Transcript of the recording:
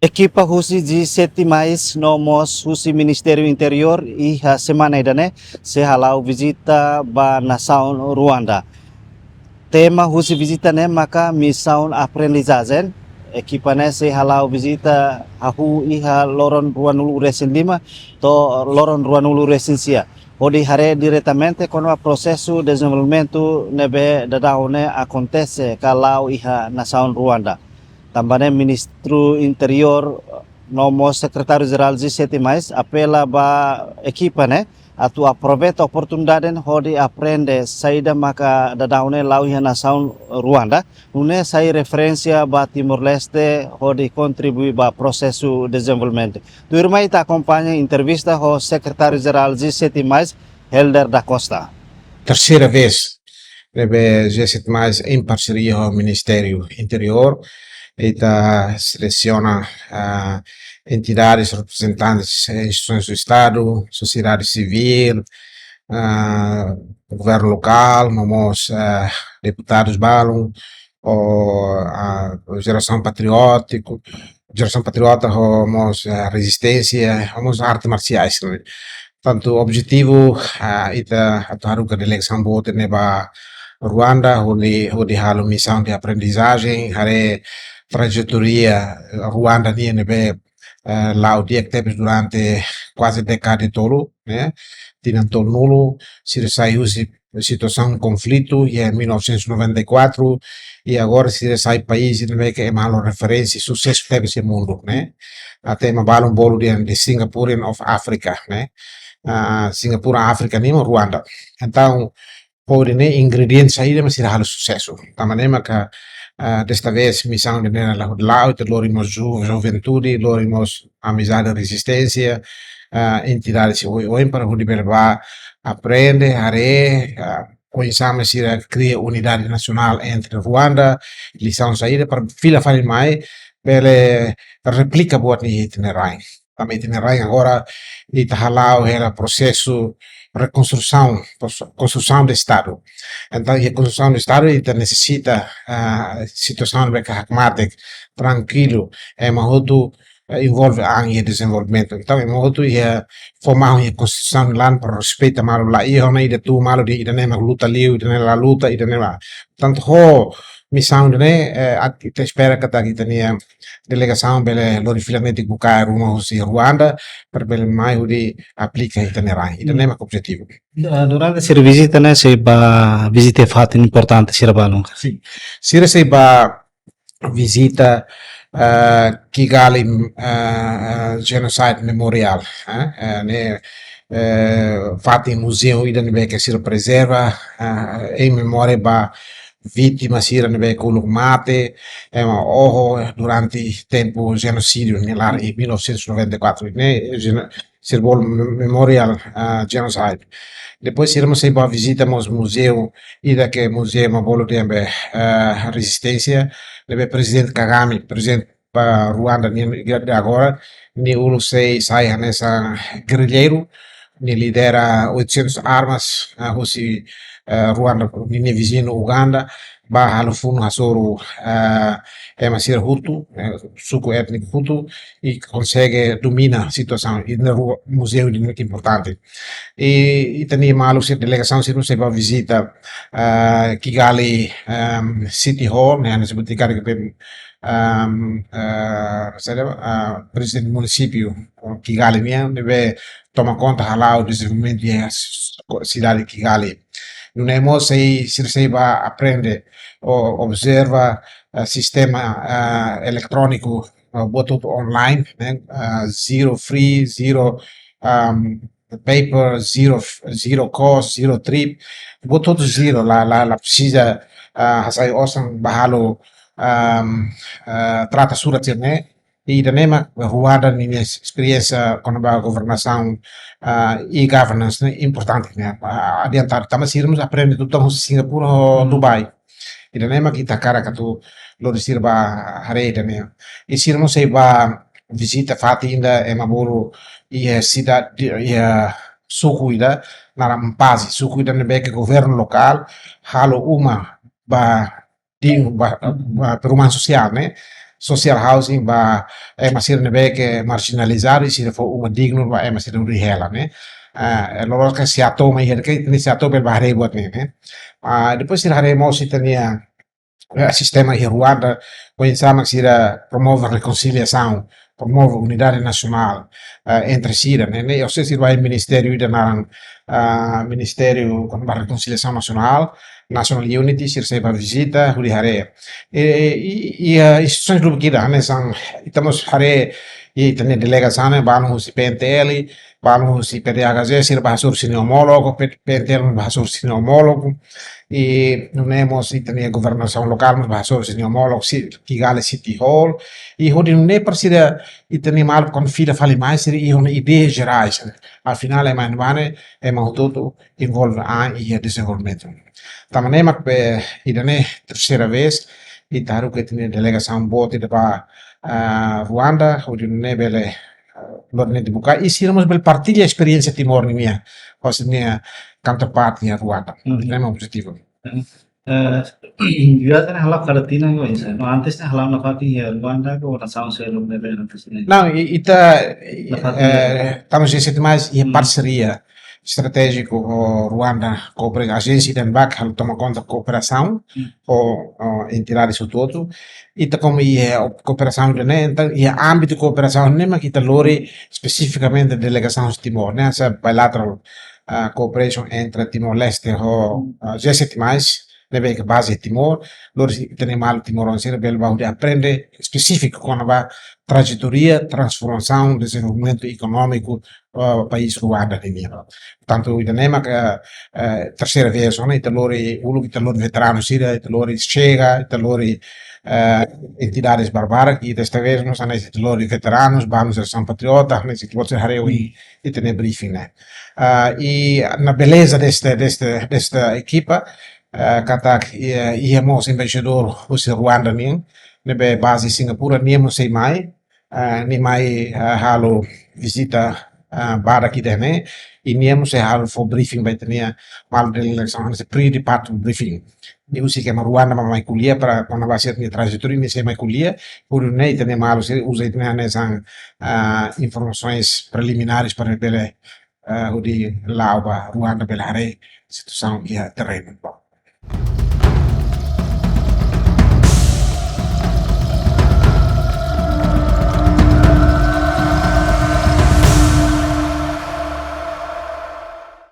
Equipa husi G7 mais nomos husi Ministério Interior e a semana idane se halau visita ba nasaun Ruanda. Tema husi visita ne maka misaun aprendizagem. Equipa ne se halau visita hahu iha loron ruanulu resin lima to loron ruanulu resin sia. Odi hare diretamente com o processo de desenvolvimento nebe dadaune acontece kalau iha nasaun Ruanda. Também Ministro Interior, nomo Secretário-Geral G7 mais apela ba equipa né, atu aproveita a oportunidade de aprender saída maka da daune lau ia nação Ruanda, une sai referência ba Timor-Leste de contribuir ba processo de desenvolvimento. Tu irmã está acompanha entrevista o Secretário-Geral G7 mais Helder da Costa. Terceira vez, G7 mais em parceria com o Ministério Interior. Ita seleciona entidades representantes, instituições do Estado, sociedade civil, governo local, nomos deputados balum, geração patriota, homos resistência, homos artes marciais. Portanto, o objetivo ita atuar com a delegação boa neba Ruanda, onde halo missão de aprendizagem, hare trajetória Ruanda nebe lá o dia que teve durante quase década todo, né? Tinham todo nulo, se saiu situação de conflito em 1994 e agora se sai país que é malo referência sucesso teve esse mundo, né? Até uma bala bolo de Singapore of Africa, né? Singapura África nem Ruanda. Então pode né ingredientes aí mas será sucesso. Também que desta vez missão de lá lorimos juventude, lorimos amizade resistência, entidades hoje para o liberar aprende conhecemos se cria unidade nacional entre Ruanda lição saída para fila fale mais bele replica buat ni itinerário. Também itinerário agora e tá lá era processo construção do Estado. Então, a construção do Estado necessita situação pragmática, tranquilo, muito envolve em desenvolvimento. Então, é muito formar uma construção lá para respeitar malo lá. E não é tu malo de não luta ali, não é luta, não é. Portanto, missão né, a espera que aqui tenha delegação bele lorificamente bucar uma Ruanda para bele mais de aplica itinerário. Isso é o objetivo. Durante essa visita né, se ba visita fato importante se balong. Sim. Se receba visita Kigali Genocide Memorial, né? Fato museu ida que se preserva em memória ba vítima sira nebe kuluk mate durante tempo genocídio nell'anno 1994 né Sirbol Memorial Genocide. Depois iremos sempre a visitamos museu ida que museu ma bolo tembe resistência nebe presidente Kagame presidente para Ruanda agora ni ulo sei sai nessa guerrilheiro ni lidera 800 armas hosi Ruanda, linha vizinho Uganda, Barra Lufuno Hasoro é uma ser Hutu, suco étnico Hutu, e consegue domina a situação. E no museu é muito importante. E também malo se delegação se não se vai visita Kigali City Hall, né, nesse boticário que presidente do município Kigali mesmo, deve tomar conta lá o desenvolvimento da cidade de Kigali. Não é moça e se vai aprender observa sistema eletrônico botou online né zero free zero paper zero cost zero trip botou tudo zero lá precisa sai osam bahalo trata surat né e também Ruanda minha experiência com a governação e governance né, importante né adiantar também se irmos aprender tudo em Singapura ou Dubai e também kita cara que tu lo sirva hareda né e se irmos aí va visita fati ainda é maboro e a cidade e a sucuida na Mpazi sucuida no beque governo local halo uma ba perumahan social né social housing ba masih nebe ke marginalizado se for uma digno ba masih rihela né loro que se atoma e que ni se atoma bahre buat né depois se haremos se tenia sistema em Ruanda, pensamos que era promover reconciliação, promover unidade nacional entre si, né? Eu sei se vai Ministério da Ministério da Reconciliação Nacional, National Unity, se recebe a visita, o hare. E instituições do que né? Estamos hare e tem delegação, né? Vamos PNTL, vamos PDHZ, se bahasa sini homólogo, PNTL bahasa sini homólogo. E não temos e também a governação local mas bahasa sini homólogo Kigali City Hall e onde não é parecida e também mal com filha fale mais e uma ideia gerais né? Afinal é mais é mais tudo envolve a e desenvolvimento também mas e daí terceira vez e taruh que tem delegação boa de para Ruanda onde não é bele lorne dibuka e se nós bel partilha a experiência Timor minha com a minha counterpart em Ruanda é um positivo. Yo até halau Argentina yo isso. No antes né halau na fati Luanda que o nação se lo deve antes né. Não, estamos em sete mais e parceria estratégico com Ruanda, a agência de BAC, ela toma conta da cooperação com entidades do todo, e como a cooperação, né, então, e o âmbito de cooperação, né, mas que está lore especificamente a delegação de Timor, né, essa bilateral cooperation entre Timor-Leste e G7+, né, que base é Timor, loro tem mal Timor-Leste, bel vai aprender específico com a trajetória, transformação, desenvolvimento econômico país Ruanda ini. Tanto idanema que terceira vez, né, italori ulu italori veteranos sira, italori chega, italori entidades barbárias e desta vez nós anais italori veteranos, vamos a São Patriota, nós italori hareu e tem briefing, né. E na beleza desta equipa katak íamos embaixador o Ruanda nin nebe base Singapura niemo sei mai ni mai halo visita bara aqui dene e niemo sei halo for briefing by tenia mal delegação se pre-departure briefing ni usi que Ruanda mamai kuliah para quando vai ser minha trajetória ni sei mai kuliah por nei tenia mal usa tenia nessas informações preliminares para bele o de Lauba Ruanda belare situação e terreno